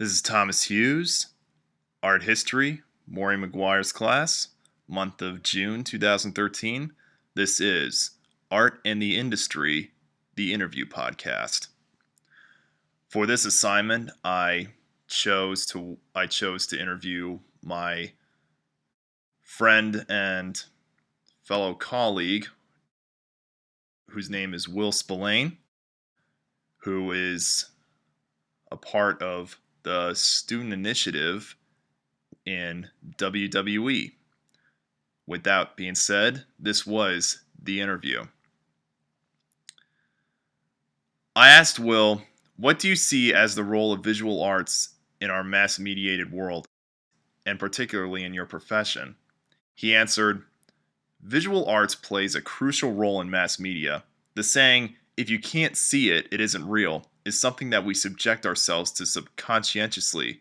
This is Thomas Hughes, Art History, Maureen McGuire's class, month of June 2013. This is Art and the Industry, the Interview Podcast. For this assignment, I chose to interview my friend and fellow colleague, whose name is Will Spillane, who is a part of the student initiative in WWE. With that being said, this was the interview. I asked Will, what do you see as the role of visual arts in our mass-mediated world, and particularly in your profession? He answered, visual arts plays a crucial role in mass media. The saying, if you can't see it, it isn't real, is something that we subject ourselves to subconsciously.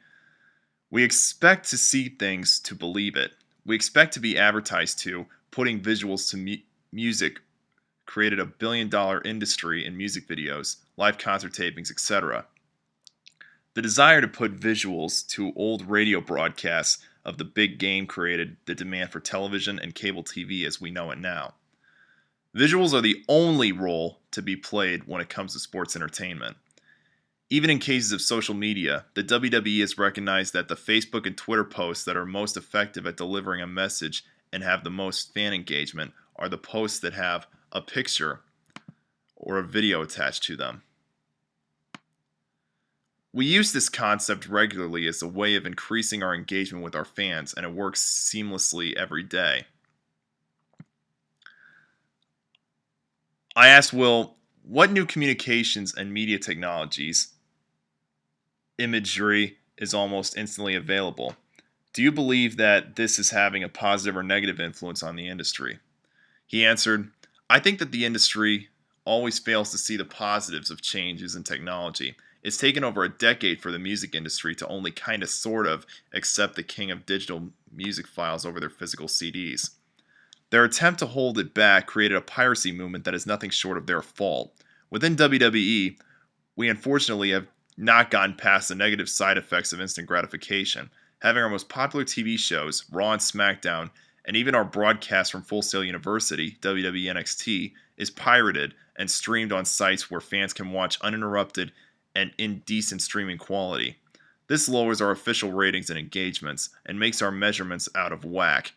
We expect to see things to believe it. We expect to be advertised to. Putting visuals to music created a billion-dollar industry in music videos, live concert tapings, etc. The desire to put visuals to old radio broadcasts of the big game created the demand for television and cable TV as we know it now. Visuals are the only role to be played when it comes to sports entertainment. Even in cases of social media, the WWE has recognized that the Facebook and Twitter posts that are most effective at delivering a message and have the most fan engagement are the posts that have a picture or a video attached to them. We use this concept regularly as a way of increasing our engagement with our fans, and it works seamlessly every day. I asked Will, what new communications and media technologies, imagery is almost instantly available. Do you believe that this is having a positive or negative influence on the industry? He answered, I think that the industry always fails to see the positives of changes in technology. It's taken over a decade for the music industry to only kind of sort of accept the king of digital music files over their physical CDs. Their attempt to hold it back created a piracy movement that is nothing short of their fault. Within WWE, we unfortunately have not gotten past the negative side effects of instant gratification. Having our most popular TV shows, Raw and SmackDown, and even our broadcast from Full Sail University, WWE NXT, is pirated and streamed on sites where fans can watch uninterrupted and in decent streaming quality. This lowers our official ratings and engagements and makes our measurements out of whack.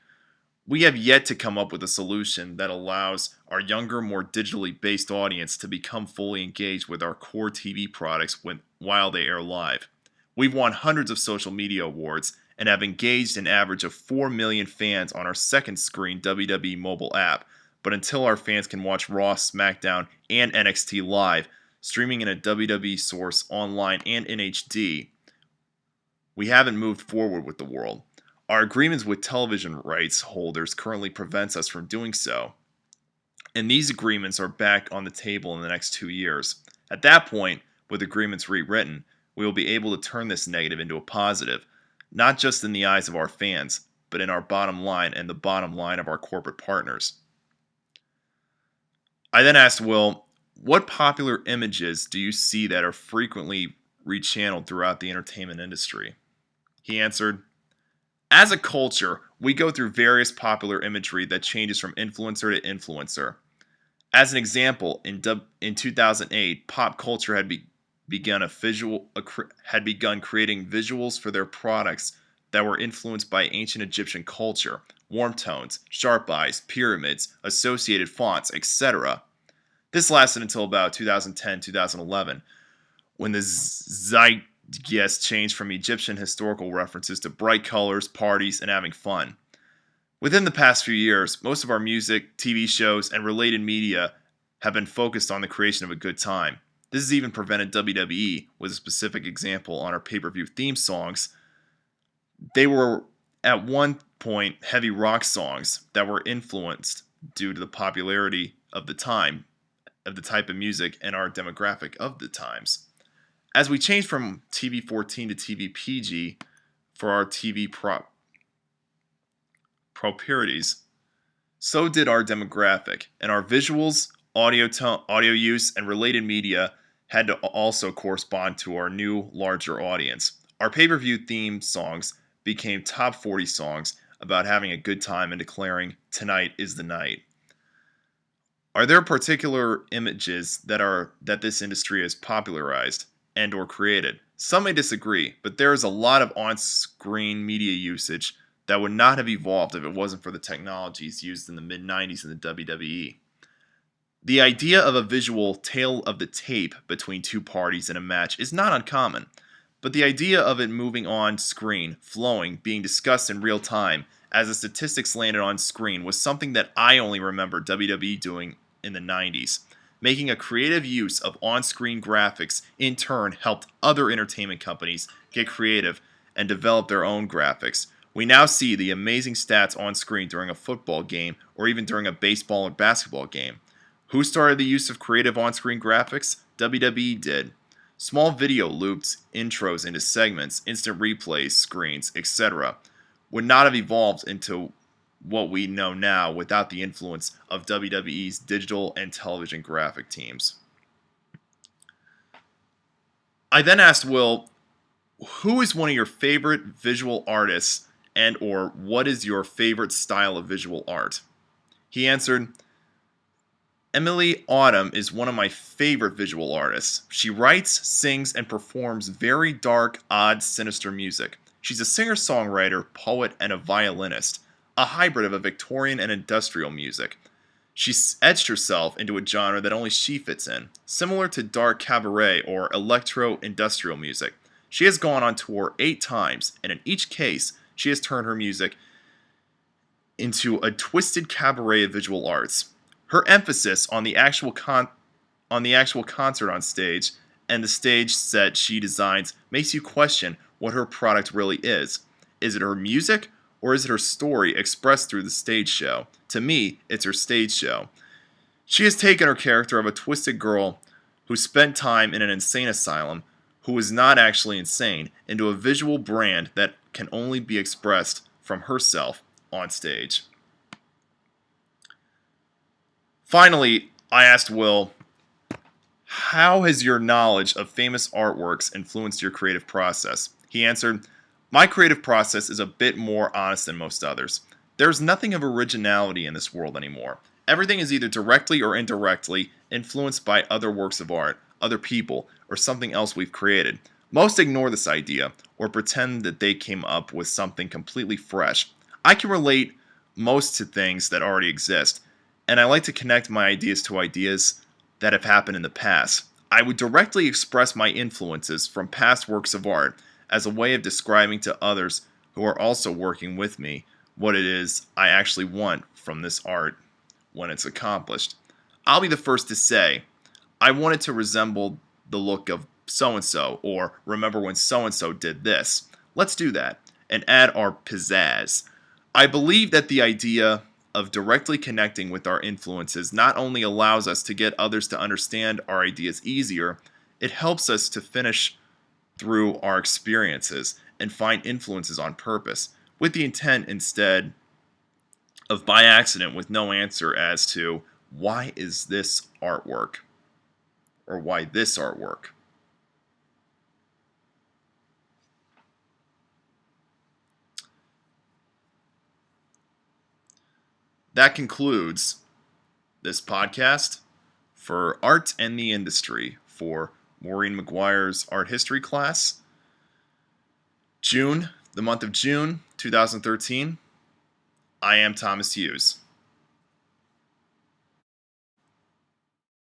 We have yet to come up with a solution that allows our younger, more digitally based audience to become fully engaged with our core TV products while they air live. We've won hundreds of social media awards and have engaged an average of 4 million fans on our second screen WWE mobile app, but until our fans can watch Raw, SmackDown, and NXT live, streaming in a WWE source online and in HD, we haven't moved forward with the world. Our agreements with television rights holders currently prevents us from doing so, and these agreements are back on the table in the next 2 years. At that point, with agreements rewritten, we will be able to turn this negative into a positive, not just in the eyes of our fans, but in our bottom line and the bottom line of our corporate partners. I then asked Will, what popular images do you see that are frequently rechanneled throughout the entertainment industry? He answered, as a culture, we go through various popular imagery that changes from influencer to influencer. As an example, in 2008, pop culture had begun creating visuals for their products that were influenced by ancient Egyptian culture, warm tones, sharp eyes, pyramids, associated fonts, etc. This lasted until about 2010-2011, when the zeitgeist changed from Egyptian historical references to bright colors, parties, and having fun. Within the past few years, most of our music, TV shows, and related media have been focused on the creation of a good time. This has even prevented WWE, with a specific example on our pay-per-view theme songs. They were, at one point, heavy rock songs that were influenced due to the popularity of the time, of the type of music, and our demographic of the times. As we changed from TV 14 to TV PG for our TV proprieties, so did our demographic, and our visuals, audio use, and related media had to also correspond to our new, larger audience. Our pay-per-view theme songs became top 40 songs about having a good time and declaring tonight is the night. Are there particular images that this industry has popularized and or created? Some may disagree, but there is a lot of on-screen media usage that would not have evolved if it wasn't for the technologies used in the mid-90s in the WWE. The idea of a visual tale of the tape between two parties in a match is not uncommon, but the idea of it moving on screen, flowing, being discussed in real time as the statistics landed on screen was something that I only remember WWE doing in the 90s. Making a creative use of on-screen graphics in turn helped other entertainment companies get creative and develop their own graphics. We now see the amazing stats on screen during a football game or even during a baseball or basketball game. Who started the use of creative on-screen graphics? WWE did. Small video loops, intros into segments, instant replays, screens, etc. would not have evolved into what we know now without the influence of WWE's digital and television graphic teams. I then asked Will, who is one of your favorite visual artists and or what is your favorite style of visual art? He answered, Emily Autumn is one of my favorite visual artists. She writes, sings, and performs very dark, odd, sinister music. She's a singer-songwriter, poet, and a violinist, a hybrid of a Victorian and industrial music. She's etched herself into a genre that only she fits in, similar to dark cabaret or electro-industrial music. She has gone on tour 8 times, and in each case, she has turned her music into a twisted cabaret of visual arts. Her emphasis on the actual concert on stage and the stage set she designs makes you question what her product really is. Is it her music or is it her story expressed through the stage show? To me, it's her stage show. She has taken her character of a twisted girl who spent time in an insane asylum, who is not actually insane, into a visual brand that can only be expressed from herself on stage. Finally, I asked Will, how has your knowledge of famous artworks influenced your creative process? He answered, my creative process is a bit more honest than most others. There's nothing of originality in this world anymore. Everything is either directly or indirectly influenced by other works of art, other people, or something else we've created. Most ignore this idea or pretend that they came up with something completely fresh. I can relate most to things that already exist, and I like to connect my ideas to ideas that have happened in the past. I would directly express my influences from past works of art as a way of describing to others who are also working with me what it is I actually want from this art when it's accomplished. I'll be the first to say, I want it to resemble the look of so-and-so, or remember when so-and-so did this. Let's do that, and add our pizzazz. I believe that the idea of directly connecting with our influences not only allows us to get others to understand our ideas easier, it helps us to finish through our experiences and find influences on purpose, with the intent instead of by accident with no answer as to why is this artwork or why this artwork. That concludes this podcast for Art and the Industry for Maureen McGuire's art history class. The month of June 2013. I am Thomas Hughes.